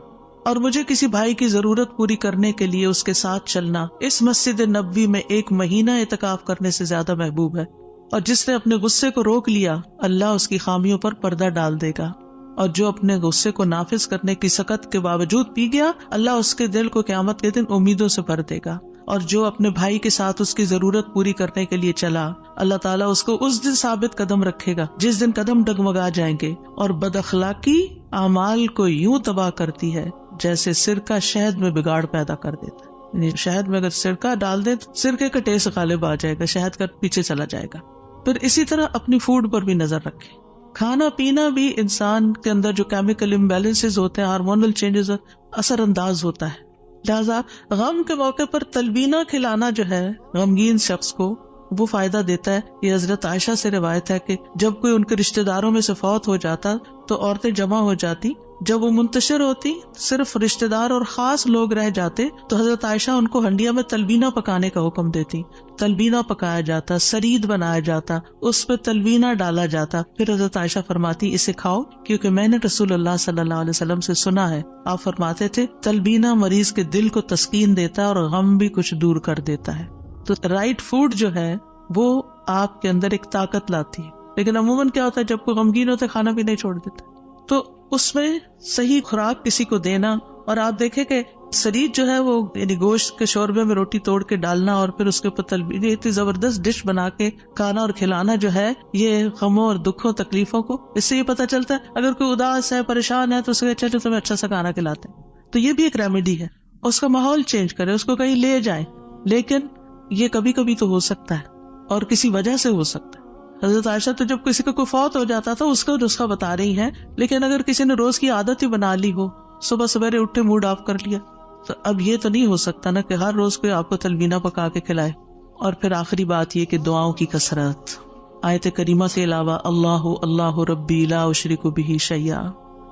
اور مجھے کسی بھائی کی ضرورت پوری کرنے کے لیے اس کے ساتھ چلنا اس مسجد نبوی میں 1 مہینہ اعتکاف کرنے سے زیادہ محبوب ہے. اور جس نے اپنے غصے کو روک لیا اللہ اس کی خامیوں پر پردہ ڈال دے گا، اور جو اپنے غصے کو نافذ کرنے کی سخت کے باوجود پی گیا اللہ اس کے دل کو قیامت کے دن امیدوں سے بھر دے گا. اور جو اپنے بھائی کے ساتھ اس کی ضرورت پوری کرنے کے لیے چلا اللہ تعالیٰ اس کو اس دن ثابت قدم رکھے گا جس دن قدم ڈگمگا جائیں گے. اور بد اخلاقی اعمال کو یوں تباہ کرتی ہے جیسے سرکہ شہد میں بگاڑ پیدا کر دیتا ہے. یعنی شہد میں اگر سرکہ ڈال دے تو سرکے کا ٹیسٹ غالب آ جائے گا، شہد کا پیچھے چلا جائے گا. پھر اسی طرح اپنی فوڈ پر بھی نظر رکھیں. کھانا پینا بھی انسان کے اندر جو کیمیکل امبیلنسز ہوتے ہیں، ہارمونل چینجز اثر انداز ہوتا ہے. لہذا غم کے موقع پر تلبینہ کھلانا جو ہے غمگین شخص کو وہ فائدہ دیتا ہے. یہ حضرت عائشہ سے روایت ہے کہ جب کوئی ان کے رشتہ داروں میں سے فوت ہو جاتا تو عورتیں جمع ہو جاتی. جب وہ منتشر ہوتی صرف رشتہ دار اور خاص لوگ رہ جاتے تو حضرت عائشہ ان کو ہنڈیا میں تلبینہ پکانے کا حکم دیتی. تلبینہ پکایا جاتا، سرید بنایا جاتا، اس پہ تلبینہ ڈالا جاتا. پھر حضرت عائشہ فرماتی اسے کھاؤ کیونکہ میں نے رسول اللہ صلی اللہ علیہ وسلم سے سنا ہے آپ فرماتے تھے تلبینہ مریض کے دل کو تسکین دیتا ہے اور غم بھی کچھ دور کر دیتا ہے. تو رائٹ فوڈ جو ہے وہ آپ کے اندر ایک طاقت لاتی ہے. لیکن عموماً کیا ہوتا ہے جب کوئی غمگین ہوتا ہے کھانا بھی نہیں چھوڑ دیتا. تو اس میں صحیح خوراک کسی کو دینا. اور آپ دیکھیں کہ سرید جو ہے وہ یعنی گوشت کے شوربے میں روٹی توڑ کے ڈالنا اور پھر اس کے اوپر تلبینہ، اتنی زبردست ڈش بنا کے کھانا اور کھلانا جو ہے یہ غموں اور دکھوں تکلیفوں کو، اس سے یہ پتہ چلتا ہے اگر کوئی اداس ہے پریشان ہے تو اس سے اچھا جو تمہیں اچھا سا کھانا کھلاتے ہیں. تو یہ بھی ایک ریمیڈی ہے. اس کا ماحول چینج کرے، اس کو کہیں لے جائیں. لیکن یہ کبھی کبھی تو ہو سکتا ہے اور کسی وجہ سے ہو سکتا ہے. حضرت عائشہ تو جب کسی کا کوئی فوت ہو جاتا تھا اس کا نسخہ بتا رہی ہیں. لیکن اگر کسی نے روز کی عادت ہی بنا لی ہو، صبح سویرے اٹھے موڈ آف کر لیا، تو اب یہ تو نہیں ہو سکتا نا کہ ہر روز کوئی آپ کو تلبینہ پکا کے کھلائے. اور پھر آخری بات یہ کہ دعاؤں کی کثرت. آیت کریمہ سے علاوہ اللہ اللہ ربی لا اشرک بہ شیئا،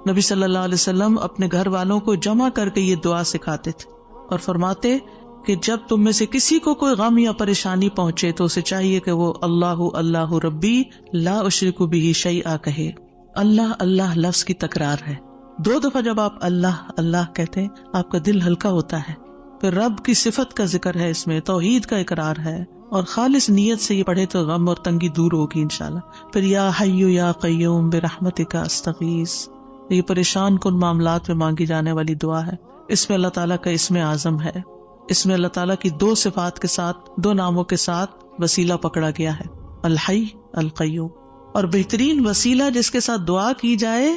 نبی صلی اللہ علیہ وسلم اپنے گھر والوں کو جمع کر کے یہ دعا سکھاتے تھے اور فرماتے کہ جب تم میں سے کسی کو کوئی غم یا پریشانی پہنچے تو اسے چاہیے کہ وہ اللہ اللہ ربی لا اشرک بہ شیئا کہے. اللہ اللہ لفظ کی تکرار ہے. 2 دفعہ جب آپ اللہ اللہ کہتے ہیں آپ کا دل ہلکا ہوتا ہے. پھر رب کی صفت کا ذکر ہے، اس میں توحید کا اقرار ہے، اور خالص نیت سے یہ پڑھے تو غم اور تنگی دور ہوگی انشاءاللہ. پھر یا حی یا قیوم برحمتک استغیث، یہ پریشان کن معاملات میں مانگی جانے والی دعا ہے. اس میں اللہ تعالیٰ کا اسم اعظم ہے. اس میں اللہ تعالیٰ کی دو صفات کے ساتھ، دو ناموں کے ساتھ وسیلہ پکڑا گیا ہے، الحی القیوم. اور بہترین وسیلہ جس کے ساتھ دعا کی جائے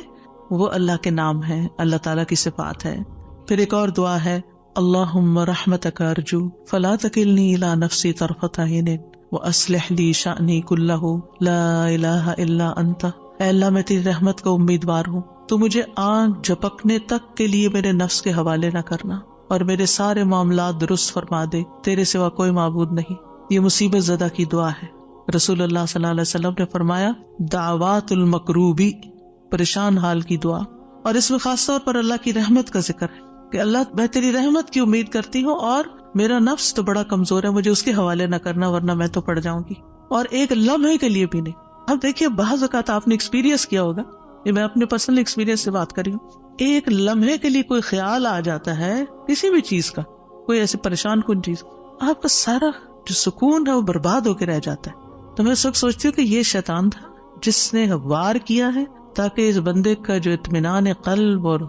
وہ اللہ کے نام ہے، اللہ تعالیٰ کی صفات ہے. پھر ایک اور دعا ہے، اللہم رحمتک ارجو فلا تکلنی الی نفسی طرفۃ عین واصلح لی شأنی کلہ لا الہ الا انت. اے اللہ میں تیری رحمت کا امیدوار ہوں، تو مجھے آنکھ جھپکنے تک کے لیے میرے نفس کے حوالے نہ کرنا اور میرے سارے معاملات درست فرما دے، تیرے سوا کوئی معبود نہیں. یہ مصیبت زدہ کی دعا ہے. رسول اللہ صلی اللہ علیہ وسلم نے فرمایا دعوات المکروبی، پریشان حال کی دعا. اور اس میں خاص طور پر اللہ کی رحمت کا ذکر ہے کہ اللہ میں تیری رحمت کی امید کرتی ہوں اور میرا نفس تو بڑا کمزور ہے، مجھے اس کے حوالے نہ کرنا ورنہ میں تو پڑ جاؤں گی. اور ایک لمحے کے لیے بھی نہیں. اب دیکھیے بعض اوقات آپ نے ایکسپیرینس کیا ہوگا، یہ میں اپنے پرسنل ایکسپیرینس سے بات کری ہوں، ایک لمحے کے لیے کوئی خیال آ جاتا ہے کسی بھی چیز کا، کوئی ایسی پریشان کن چیز، آپ کا سارا جو سکون ہے وہ برباد ہو کے رہ جاتا ہے. تو میں اس وقت سوچتی ہوں کہ یہ شیطان تھا جس نے وار کیا ہے تاکہ اس بندے کا جو اطمینان قلب اور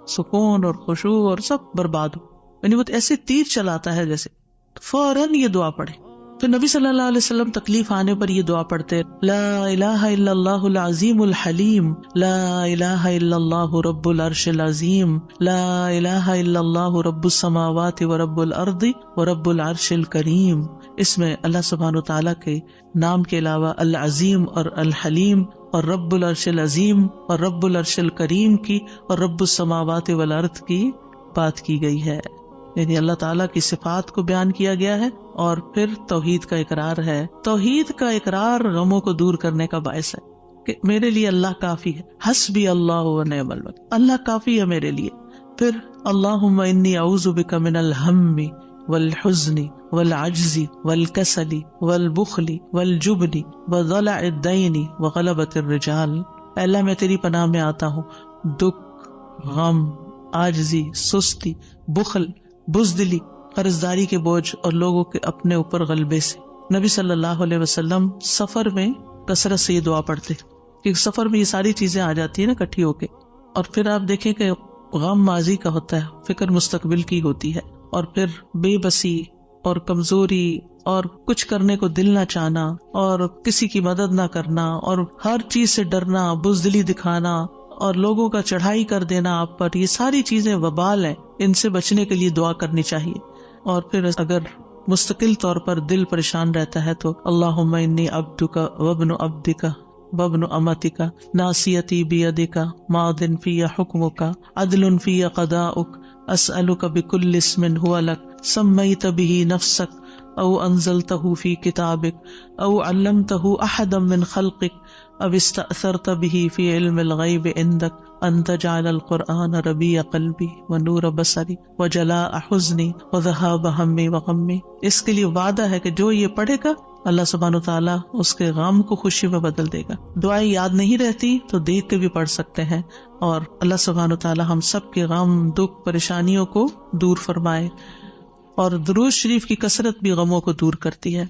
سکون اور خشوع اور سب برباد ہو. یعنی وہ ایسے تیر چلاتا ہے جیسے. فوراً یہ دعا پڑھے. تو نبی صلی اللہ علیہ وسلم تکلیف آنے پر یہ دعا پڑھتے، لا الہ الا اللہ العظیم الحلیم، لا الہ الا اللہ رب العرش العظیم، لا الہ الا اللہ رب السماوات ورب الارض ورب العرش الکریم. اس میں اللہ سبحانہ وتعالیٰ کے نام کے علاوہ العظیم اور الحلیم اور رب العرش العظیم اور رب العرش الکریم کی اور رب السماوات والارض کی بات کی گئی ہے. یعنی اللہ تعالیٰ کی صفات کو بیان کیا گیا ہے اور پھر توحید کا اقرار ہے. توحید کا اقرار غموں کو دور کرنے کا باعث ہے کہ میرے لیے اللہ کافی ہے، حسبی اللہ و نعم الوکیل، اللہ کافی ہے میرے لیے. پھر اللہم انی اعوذ بک من الہم والحزن والعجز والکسل والبخل والجبن وضلع الدین وغلبۃ الرجال. اے اللہ میں تیری پناہ میں آتا ہوں دکھ، غم، عاجزی، سستی، بخل، بزدلی، قرضداری کے بوجھ اور لوگوں کے اپنے اوپر غلبے سے. نبی صلی اللہ علیہ وسلم سفر میں کثرت سے یہ دعا پڑھتے کیونکہ سفر میں یہ ساری چیزیں آ جاتی ہیں نا اکٹھی ہو کے. اور پھر آپ دیکھیں کہ غم ماضی کا ہوتا ہے، فکر مستقبل کی ہوتی ہے، اور پھر بے بسی اور کمزوری اور کچھ کرنے کو دل نہ چاہنا اور کسی کی مدد نہ کرنا اور ہر چیز سے ڈرنا، بزدلی دکھانا اور لوگوں کا چڑھائی کر دینا آپ پر، یہ ساری چیزیں وبال ہیں. ان سے بچنے کے لیے دعا کرنی چاہیے. اور پھر اگر مستقل طور پر دل پریشان رہتا ہے تو اللہم انی عبدک وابن عبدک وابن امتک ناصیتی بیدک ماض فی حکمک عدل فی قضاؤک اسألک بکل اسم هو لک سمیت به نفسک او انزلته فی کتابک او علمته احدا من خلقک او استأثرت به فی علم الغیب عندک ان تجعل القرآن ربیع قلبی ونور بصری وجلاء حزنی وذہاب ہمی وغمی. اس کے لیے وعدہ ہے کہ جو یہ پڑھے گا اللہ سبحانہ وتعالیٰ اس کے غم کو خوشی میں بدل دے گا. دعائیں یاد نہیں رہتی تو دیکھ کے بھی پڑھ سکتے ہیں، اور اللہ سبحانہ وتعالیٰ ہم سب کے غم، دکھ، پریشانیوں کو دور فرمائے. اور درود شریف کی کثرت بھی غموں کو دور کرتی ہے.